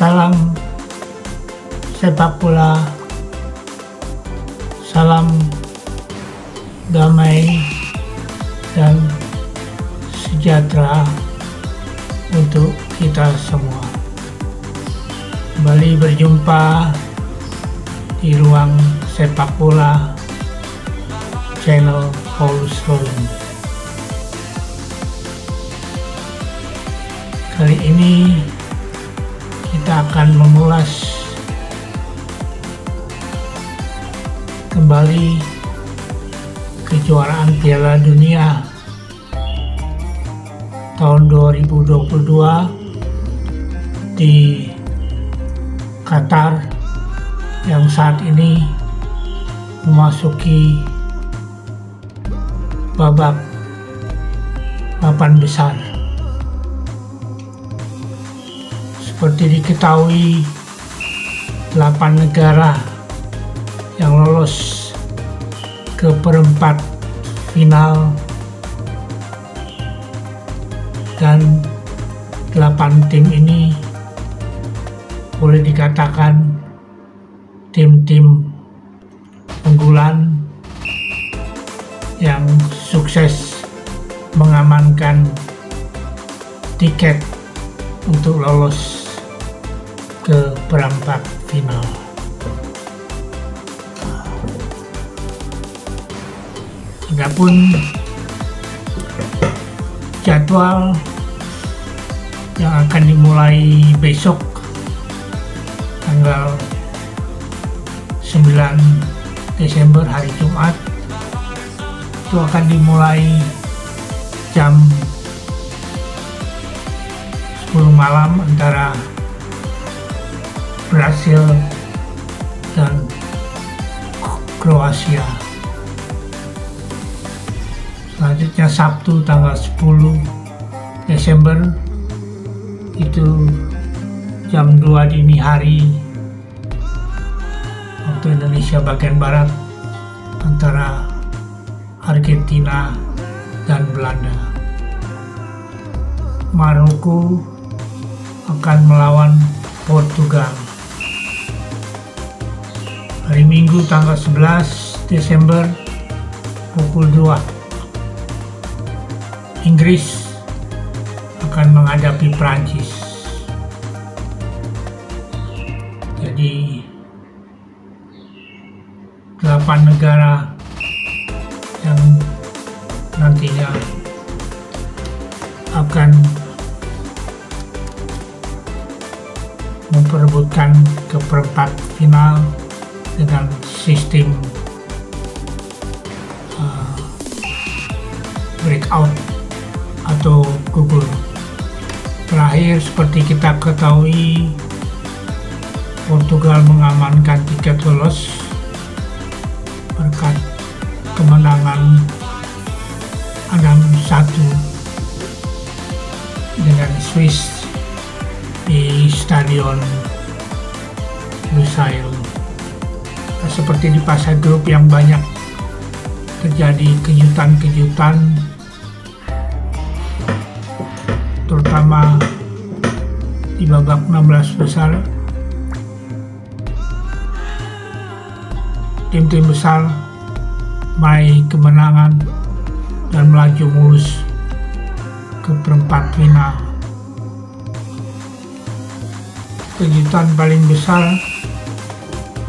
Salam sepak bola, salam damai dan sejahtera untuk kita semua. Kembali berjumpa di ruang sepak bola channel Paulus Rolling. Kali ini kita akan mengulas kembali kejuaraan Piala Dunia tahun 2022 di Qatar yang saat ini memasuki babak 8 besar. Seperti diketahui, 8 negara yang lolos ke perempat final dan 8 tim ini boleh dikatakan tim-tim unggulan yang sukses mengamankan tiket untuk lolos ke perempat final. Adapun jadwal yang akan dimulai besok tanggal 9 Desember hari Jumat itu akan dimulai jam 10 malam antara Brasil dan Kroasia. Selanjutnya Sabtu tanggal 10 Desember itu jam 2 dini hari waktu Indonesia bagian Barat antara Argentina dan Belanda. Maroko akan melawan Portugal. Hari Minggu tanggal 11 Desember pukul 2 Inggris akan menghadapi Prancis. Jadi 8 negara yang nantinya akan memperebutkan ke perempat final dengan sistem breakout atau gugur. Terakhir, seperti kita ketahui, Portugal mengamankan tiket lolos berkat kemenangan 6-1 dengan Swiss di Stadion Lusail. Seperti di fase grup yang banyak terjadi kejutan-kejutan, terutama di babak 16 besar. Tim-tim besar meraih kemenangan dan melaju mulus ke perempat final. Kejutan paling besar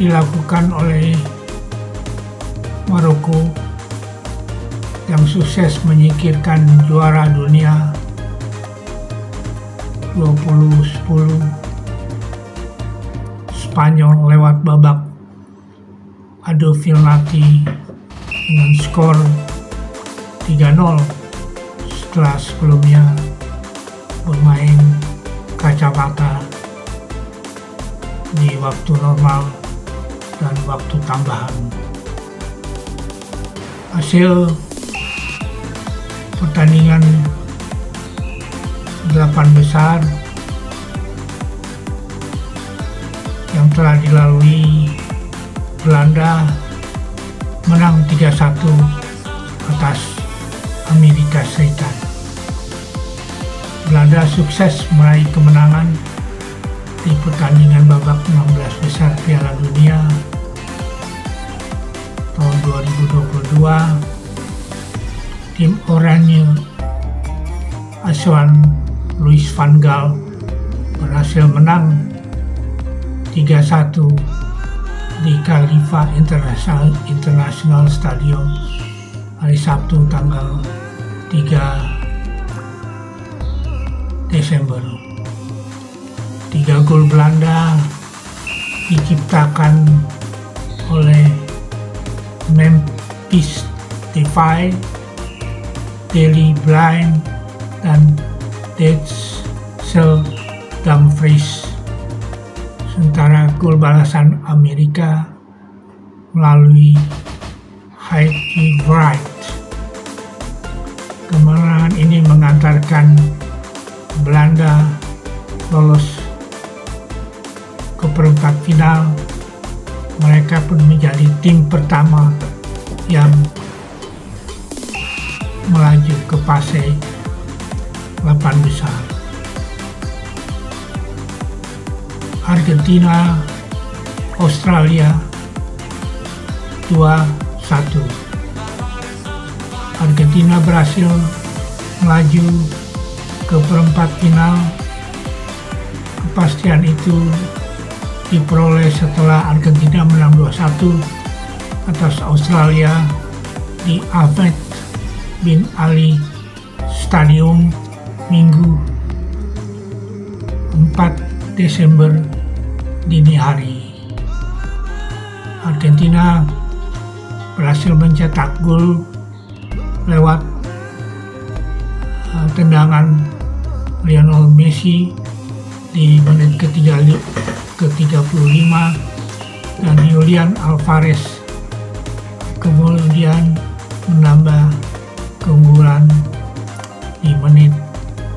dilakukan oleh Maroko yang sukses menyingkirkan juara dunia 2010 Spanyol lewat babak adu penalti dengan skor 3-0 setelah sebelumnya bermain kacamata di waktu normal dan waktu tambahan. Hasil pertandingan 8 besar yang telah dilalui, Belanda menang 3-1 atas Amerika Serikat. Belanda sukses meraih kemenangan di pertandingan babak 16 besar Piala Dunia tahun 2022, tim Oranje asuhan Louis van Gaal berhasil menang 3-1 di Khalifa International Stadium hari Sabtu tanggal 3 Desember. 3 gol Belanda diciptakan oleh Memphis Depay, Daley Blind, dan Denzel Dumfries. Sementara gol balasan Amerika melalui Haji Wright. Kemenangan ini mengantarkan Belanda lolos ke perempat final. Mereka pun menjadi tim pertama yang melaju ke fase 8 besar. Argentina, Australia 2-1. Argentina berhasil melaju ke perempat final. Kepastian itu diperoleh setelah Argentina menang 2-1 atas Australia di Ahmed bin Ali Stadium Minggu 4 Desember dini hari. Argentina berhasil mencetak gol lewat tendangan Lionel Messi di menit ke-35 dan Julian Alvarez kemudian menambah keunggulan di menit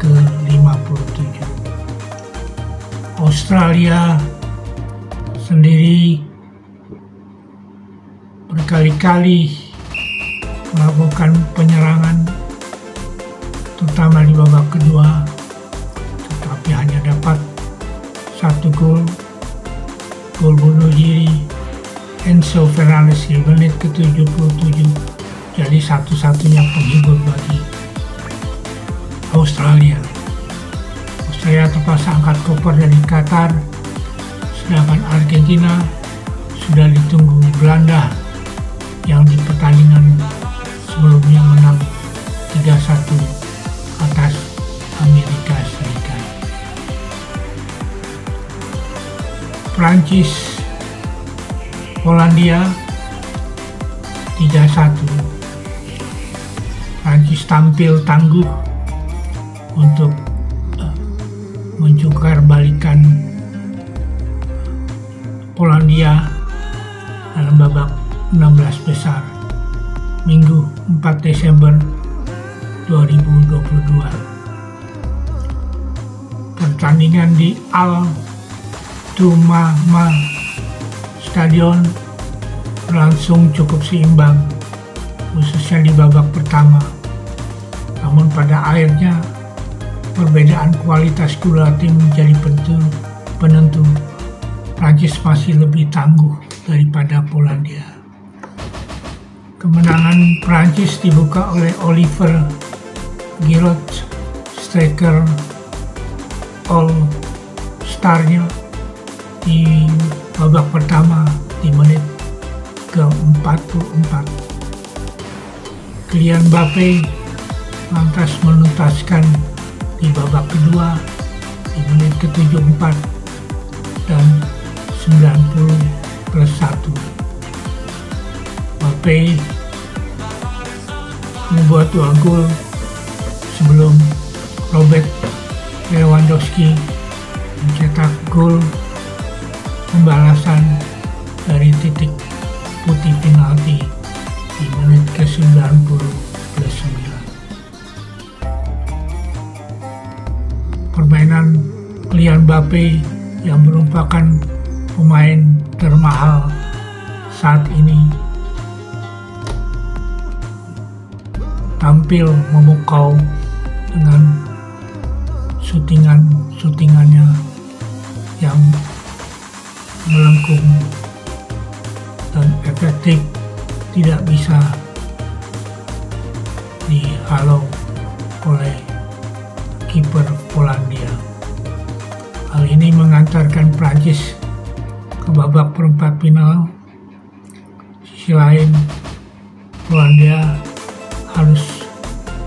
ke-57. Australia sendiri berkali-kali melakukan penyerangan terutama di babak kedua, tetapi hanya dapat 1 gol bunuh diri Enzo Fernandez di menit ke-77, jadi satu-satunya penghibur bagi Australia. Australia terpaksa angkat koper dari Qatar, sedangkan Argentina sudah ditunggu Belanda yang di pertandingan sebelumnya menang 3-1 atas Amerika Serikat. Prancis, Polandia 3-1. Prancis tampil tangguh untuk menjungkar balikan Polandia dalam babak 16 besar Minggu 4 Desember 2022. Pertandingan di Al Thumama Stadion berlangsung cukup seimbang, khususnya di babak pertama. Namun pada akhirnya perbedaan kualitas kedua tim menjadi penentu. Prancis masih lebih tangguh daripada Polandia. Kemenangan Prancis dibuka oleh Oliver Giroud, striker All-Star-nya di babak pertama di menit ke-44. Kylian Mbappe lantas menuntaskan di babak kedua di menit ke-74 dan 90+1. Mbappe membuat 2 gol sebelum Robert Lewandowski mencetak gol pembalasan dari titik putih penalti di menit ke-90+9. Permainan Kylian Mbappe yang merupakan pemain termahal saat ini tampil memukau dengan syutingannya yang melengkung dan efektif tidak bisa dihalau oleh kiper Polandia. Hal ini mengantarkan Prancis ke babak perempat final. Sisi lain, Polandia harus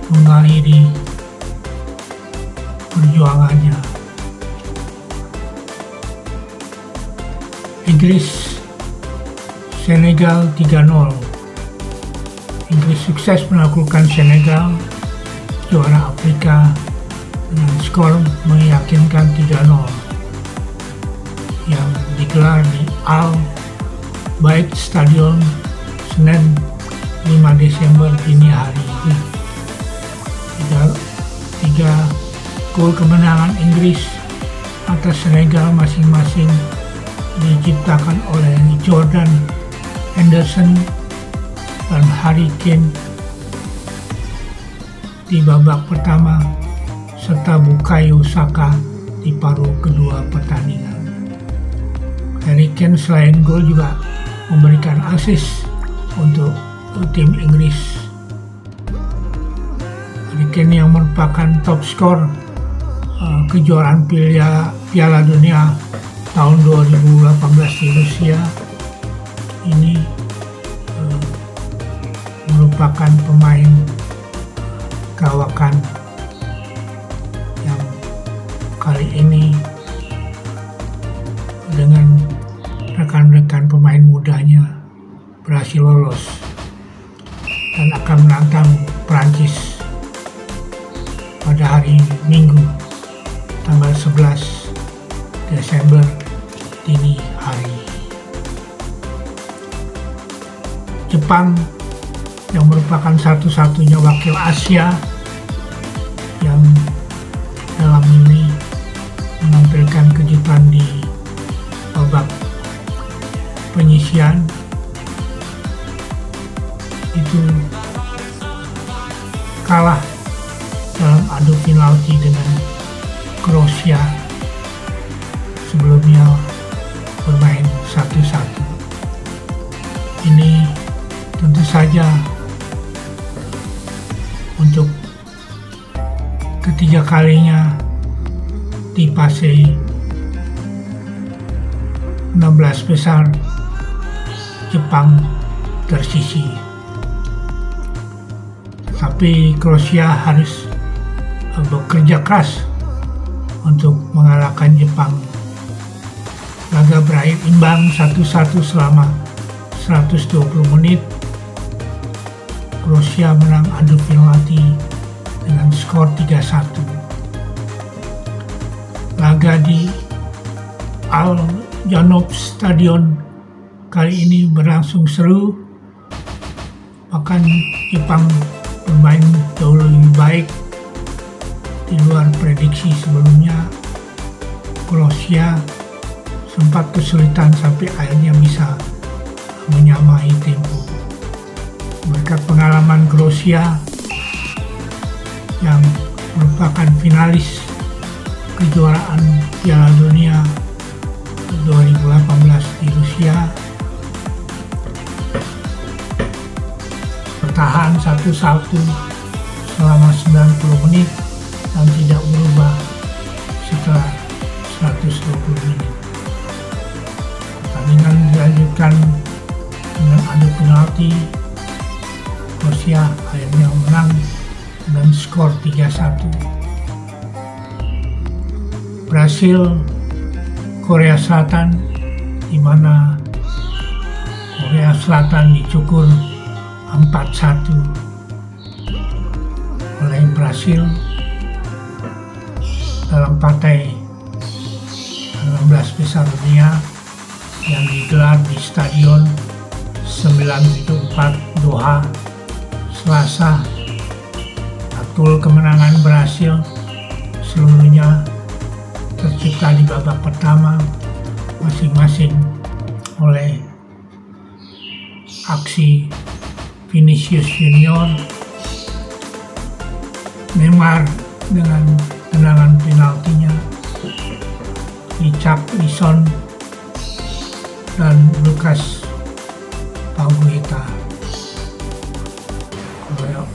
mengakhiri perjuangannya. Inggris Senegal 3-0. Inggris sukses menaklukkan Senegal, juara Afrika, dengan skor meyakinkan 3-0 yang digelar di Al Bayt Stadion Senin 5 Desember dini hari. Tiga gol kemenangan Inggris atas Senegal masing-masing diciptakan oleh Jordan Henderson dan Harry Kane di babak pertama, serta Bukayo Saka di paruh kedua pertandingan. Harry Kane selain gol juga memberikan assist untuk tim Inggris. Harry Kane yang merupakan top skor kejuaraan Piala Dunia tahun 2018 di Rusia ini merupakan pemain kawakan yang kali ini dengan rekan-rekan pemain mudanya berhasil lolos dan akan menantang Prancis pada hari Minggu tanggal 11 Desember dini hari. Jepang yang merupakan satu-satunya wakil Asia yang dalam ini menampilkan kejutan di babak penyisian itu kalah dalam adu penalti dengan Kroasia, sebelumnya bermain 1-1. Ini tentu saja untuk ketiga kalinya di fase 16 besar Jepang tersisih. Tapi Kroasia harus bekerja keras untuk mengalahkan Jepang. Laga berakhir imbang 1-1 selama 120 menit. Kroasia menang adu penalti dengan skor 3-1. Laga di Al Janoub Stadion kali ini berlangsung seru, bahkan Jepang bermain jauh lebih baik di luar prediksi sebelumnya. Kroasia sempat kesulitan sampai akhirnya bisa menyamai tempo. Berkat pengalaman Kroasia yang merupakan finalis kejuaraan Piala Dunia 2018 di Rusia, bertahan 1-1 selama 90 menit dan tidak berubah setelah 120 menit. Pertandingan dilanjutkan dengan adu penalti. Kroasia akhirnya menang dengan skor 3-1. Brasil Korea Selatan, di mana Korea Selatan dicukur 4-1 oleh Brasil dalam partai 16 besar dunia yang digelar di Stadion 974 Doha, Selasa. Gol kemenangan berhasil seluruhnya tercipta di babak pertama, masing-masing oleh aksi Vinicius Junior, Neymar dengan tendangan penaltinya, Richarlison dan Lucas Paqueta.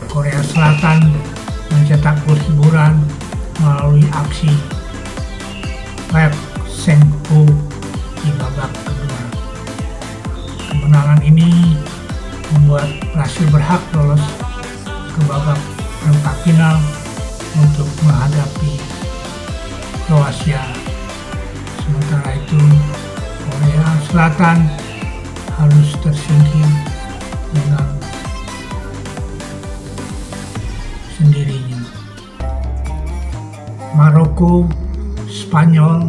Korea Selatan mencetak gol hiburan melalui aksi Lee Seung-ho di babak kedua. Kemenangan ini membuat Brasil berhak lolos ke babak perempat final untuk menghadapi Kroasia. Sementara itu, Korea Selatan harus tersingkir dengan sendirinya. Maroko Spanyol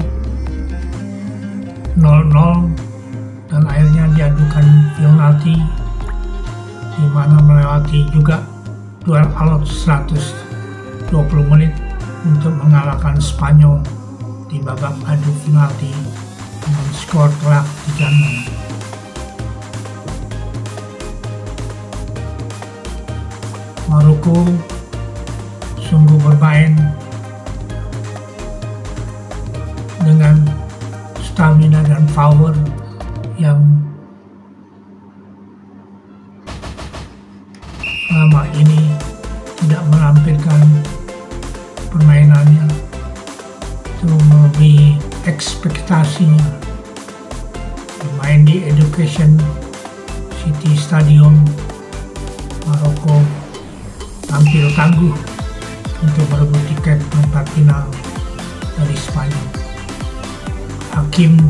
0-0 dan akhirnya diadukan penalti, di mana melewati juga duel alot 120 menit untuk mengalahkan Spanyol di babak adu penalti dengan skor telak 3-0. Maroko sungguh bermain dengan stamina dan power yang selama ini tidak menampilkan permainannya itu melebihi ekspektasinya. Bermain di Education City Stadium, Maroko tampil tangguh untuk merebut tiket perempat final dari Spanyol. Hakim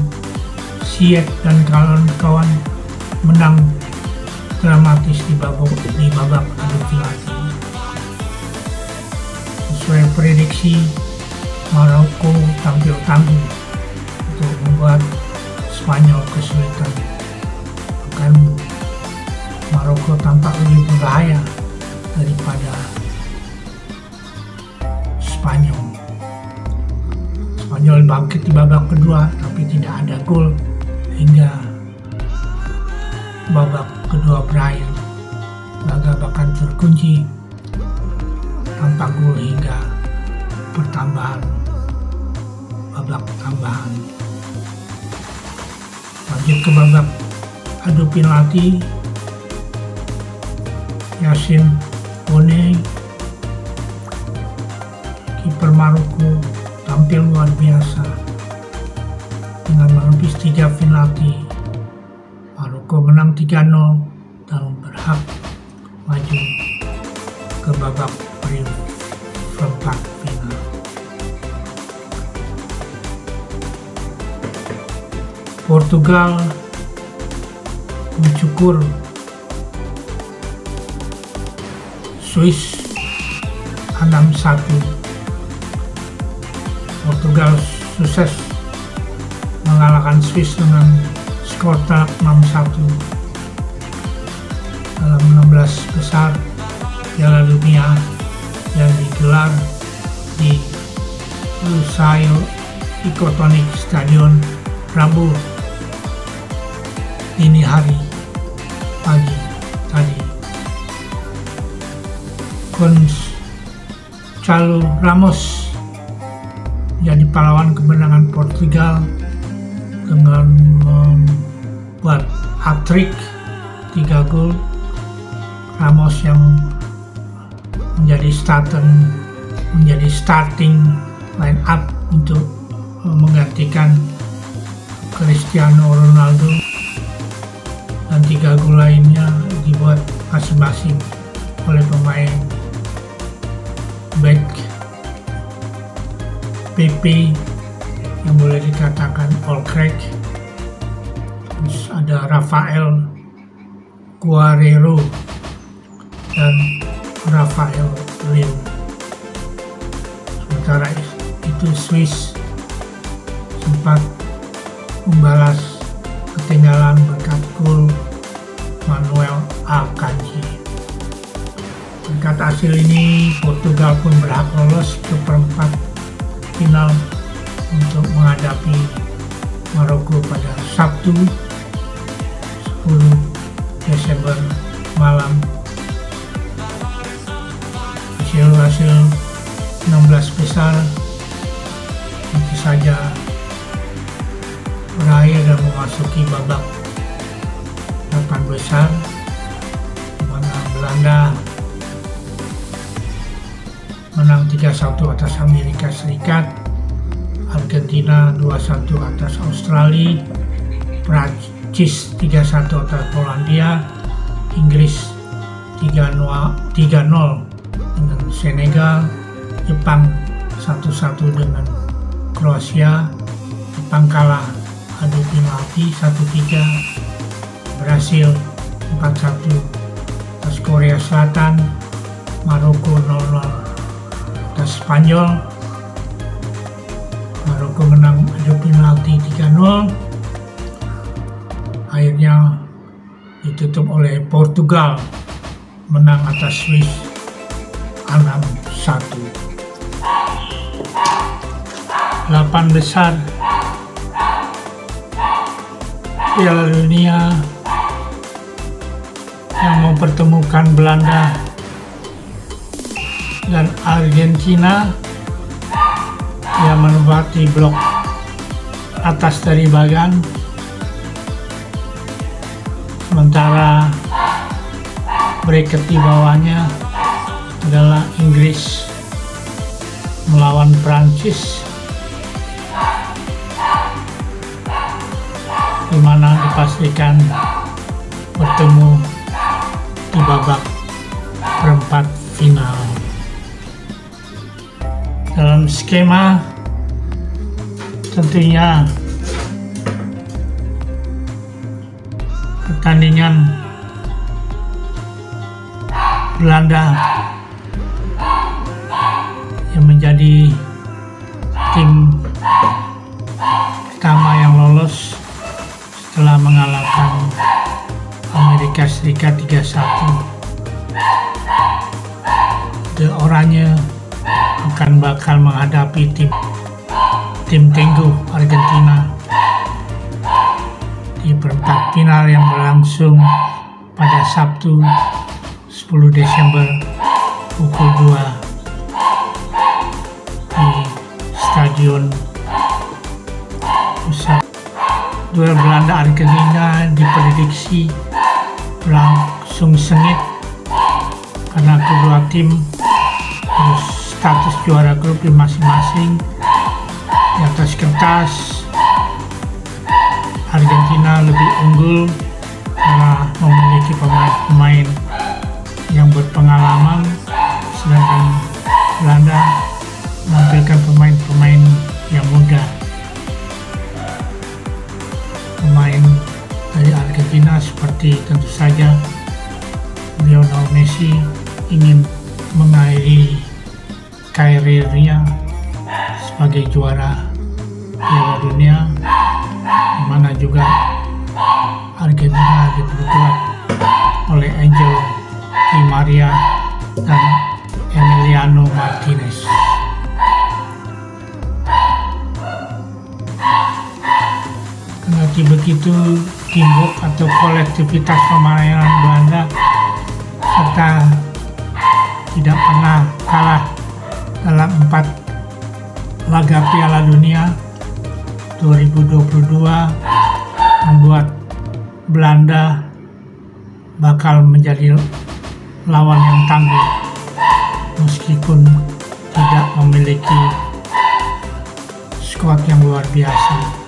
Ziyech dan kawan-kawan menang dramatis di babak adu penalti. Sesuai prediksi, Maroko tampil tangguh untuk membuat Spanyol kesulitan. Bahkan Maroko tampak lebih berbahaya daripada Spanyol. Spanyol bangkit di babak kedua tapi tidak ada gol hingga babak kedua berakhir. Laga bahkan terkunci tanpa gol hingga babak tambahan. Lanjut ke babak adu penalti, Yassine Bone, kiper Maroko, tampil luar biasa dengan menepis 3 penalti. Maroko menang 3-0 dan berhak maju ke babak perempat final. Portugal mencukur Swiss 6-1. Portugal sukses mengalahkan Swiss dengan skor telak 6-1 dalam 16 besar Piala Dunia yang digelar di Lusail Iconic Stadion Rabu dini hari pagi tadi. Gonçalo Ramos jadi pahlawan kemenangan Portugal dengan membuat hat-trick 3 gol. Ramos yang menjadi starting line up untuk menggantikan Cristiano Ronaldo, dan 3 gol lainnya dibuat masing-masing oleh pemain back PP yang boleh dikatakan all crack. Terus ada Rafael Guerreiro dan Rafael Leão. Sementara itu Swiss sempat membalas ketinggalan berkat gol Manuel Akanji. Berkat hasil ini, Portugal pun berhak lolos ke perempat final untuk menghadapi Maroko pada Sabtu 10 Desember malam. Hasil 16 besar tentu saja sudah memasuki babak 8 besar, di mana Belanda menang 3-1 atas Amerika Serikat, Argentina 2-1 atas Australia, Prancis 3-1 atas Polandia, Inggris 3-0 dengan Senegal, Jepang 1-1 dengan Kroasia, Jepang kalah adu penalti 1-3, Brasil 4-1 atas Korea Selatan, Maroko 0-0 atas Spanyol, Maroko menang adu penalti 3-0, akhirnya ditutup oleh Portugal menang atas Swiss 6-1. 8 besar Piala Dunia yang mempertemukan Belanda dan Argentina yang menempati blok atas dari bagan, sementara bracket di bawahnya adalah Inggris melawan Prancis, di mana dipastikan bertemu di babak perempat final. Dalam skema tentunya pertandingan Belanda yang menjadi tim pertama yang lolos setelah mengalahkan Amerika Serikat 3-1. The Oranye akan bakal menghadapi tim tengguh Argentina di perempat final yang berlangsung pada Sabtu 10 Desember pukul 2 di Stadion Pusat. Duel Belanda Argentina diprediksi berlangsung sengit karena kedua tim status juara grup di masing-masing. Di atas kertas Argentina lebih unggul karena memiliki pemain-pemain yang berpengalaman, sedangkan Belanda menampilkan pemain-pemain yang muda. Pemain dari Argentina seperti tentu saja Lionel Messi ingin mengakhiri karirnya sebagai juara Piala Dunia, di mana juga Argentina diperkuat oleh Angel Di Maria dan Emiliano Martinez. Kendati begitu, teamwork atau kolektivitas permainan Belanda serta tidak pernah kalah dalam 4 laga Piala Dunia 2022 membuat Belanda bakal menjadi lawan yang tangguh meskipun tidak memiliki skuad yang luar biasa.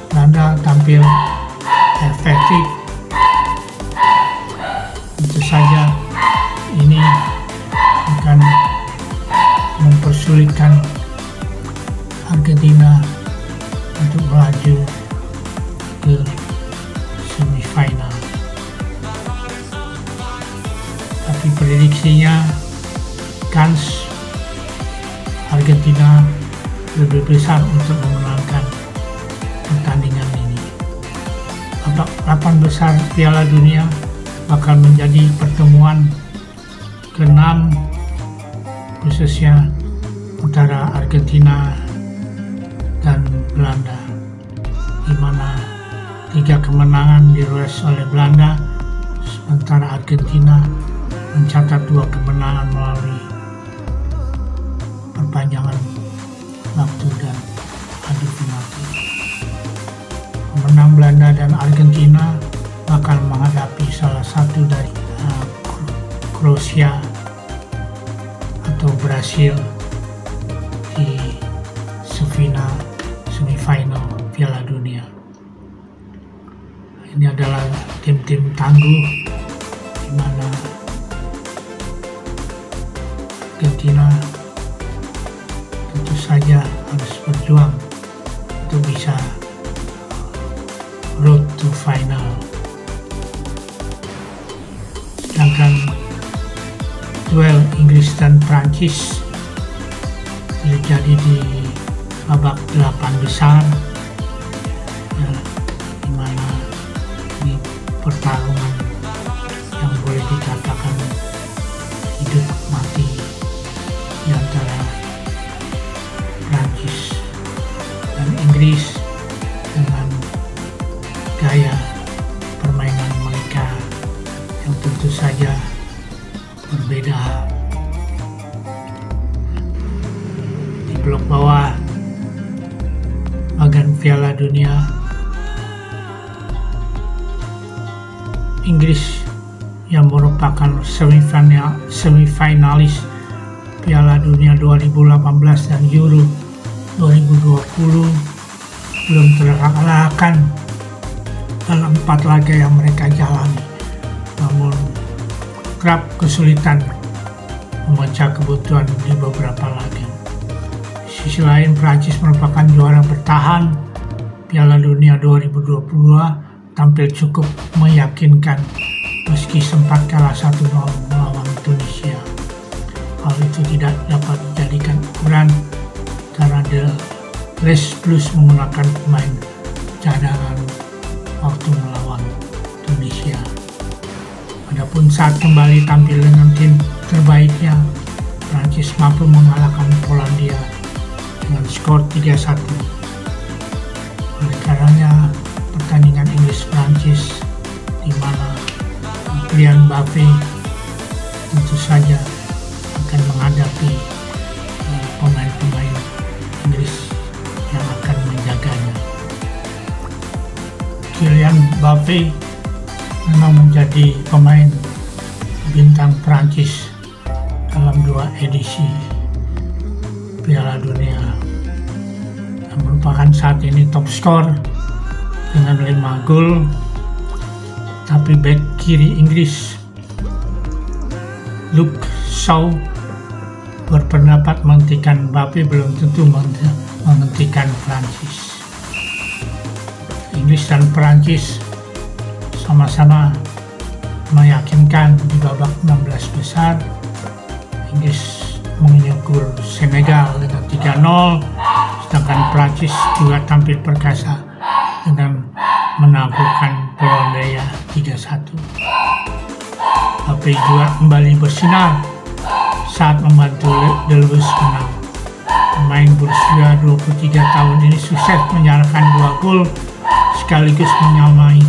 Belanda tampil efektif. Tentu saja ini akan mempersulitkan Argentina untuk melaju ke semifinal. Tapi prediksinya kans Argentina lebih besar untuk memenangkan pertandingan ini. Babak 8 besar Piala Dunia bakal menjadi pertemuan ke-6 khususnya antara Argentina dan Belanda, di mana 3 kemenangan diraih oleh Belanda, sementara Argentina mencatat 2 kemenangan melalui perpanjangan waktu dan Argentina bakal menghadapi salah satu dari Kroasia atau Brasil di semifinal Piala Dunia. Ini adalah tim-tim tangguh di mana Argentina tentu saja harus berjuang untuk bisa road to final. Sedangkan duel Inggris dan Prancis terjadi di babak 8 besar, ya, di mana ini pertarungan yang boleh dikatakan hidup mati di antara Prancis dan Inggris dengan gaya permainan mereka yang tentu saja berbeda. Di blok bawah bagian Piala Dunia, Inggris yang merupakan semifinalis Piala Dunia 2018 dan Euro 2020 belum terkalahkan dalam 4 laga yang mereka jalani, namun kerap kesulitan memecah kebutuhan di beberapa laga. Di sisi lain, Prancis merupakan juara bertahan Piala Dunia 2022, tampil cukup meyakinkan meski sempat kalah 1-0 melawan Tunisia. Hal itu tidak dapat dijadikan ukuran karena The Les Blues menggunakan pemain cadangan waktu melawan Tunisia. Adapun saat kembali tampil dengan tim terbaiknya, Prancis mampu mengalahkan Polandia dengan skor 3-1. Oleh karenanya, pertandingan Inggris-Prancis di mana Kylian Mbappe tentu saja akan menghadapi pemain-pemain Inggris yang akan menjaganya. Kylian Mbappe memang menjadi pemain bintang Prancis dalam 2 edisi Piala Dunia, yang merupakan saat ini top skor dengan 5 gol. Tapi bek kiri Inggris Luke Shaw berpendapat menghentikan Mbappe belum tentu menghentikan Prancis. Inggris dan Prancis sama-sama meyakinkan di babak 16 besar. Inggris menyukur Senegal dengan 3-0, sedangkan Prancis juga tampil perkasa dengan menaklukkan Polandia 3-1. Mbappe juga kembali bersinar saat membantu The Blues menang. Pemain berusia 23 tahun ini sukses menyalakan 2 gol sekaligus menyamai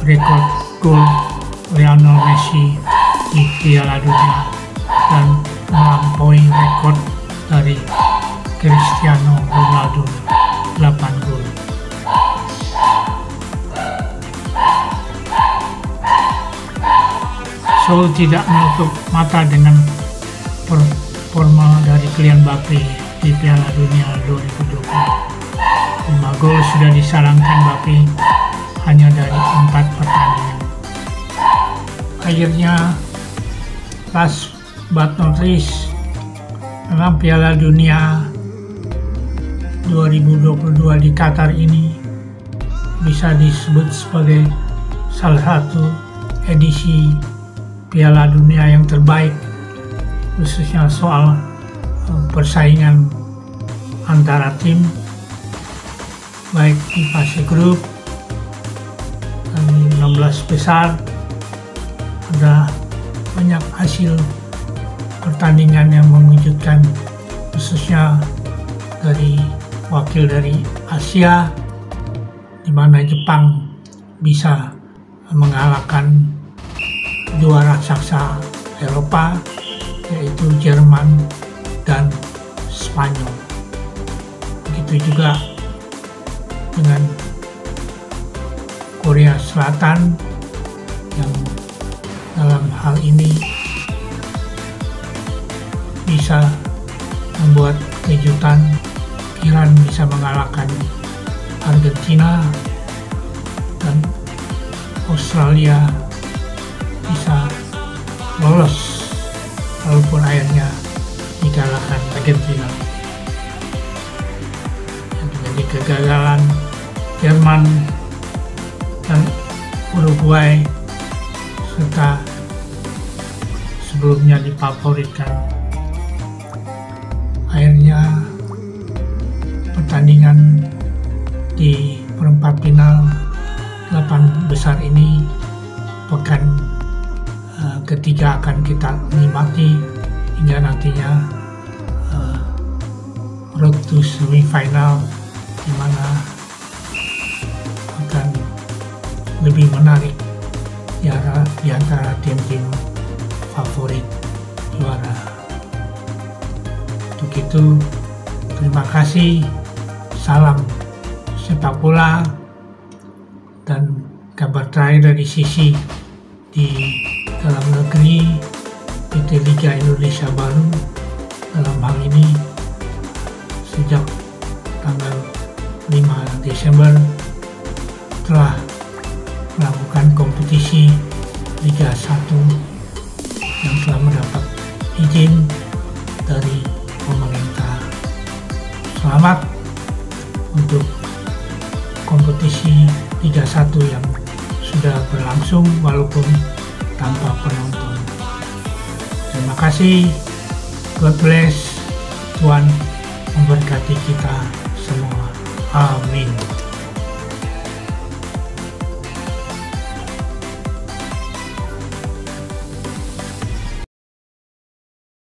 rekor gol Lionel Messi di Piala Dunia dan melampaui rekor dari Cristiano Ronaldo 8 gol. Shaw tidak menutup mata dengan performa dari Kylian Mbappe di Piala Dunia 2020. 5 gol sudah disarankan Mbappe hanya dari 4 pertandingan. Akhirnya, last but not least, dalam Piala Dunia 2022 di Qatar ini bisa disebut sebagai salah satu edisi Piala Dunia yang terbaik, khususnya soal persaingan antara tim, baik di fase grup dan 16 besar. Ada banyak hasil pertandingan yang mengejutkan, khususnya dari wakil dari Asia, di mana Jepang bisa mengalahkan 2 raksasa Eropa, yaitu Jerman dan Spanyol. Begitu juga dengan Korea Selatan yang dalam hal ini bisa membuat kejutan. Iran bisa mengalahkan Argentina dan Australia bisa lolos walaupun akhirnya dikalahkan Argentina. Yang menjadi kegagalan Jerman dan Uruguay serta sebelumnya difavoritkan. Akhirnya pertandingan di perempat final 8 besar ini pekan ketiga akan kita nikmati hingga nantinya road to semifinal, di mana akan lebih menarik di antara tim-tim favorit juara. Untuk itu, terima kasih, salam sepak bola, dan kabar terakhir dari sisi di dalam negeri. PT Liga Indonesia Baru dalam hal ini sejak tanggal 5 Desember telah melakukan kompetisi Liga 1 yang telah mendapat izin dari pemerintah. Selamat untuk kompetisi Liga 1 yang sudah berlangsung walaupun tanpa penonton. Terima kasih. God bless. Tuhan memberkati kita semua. Amin.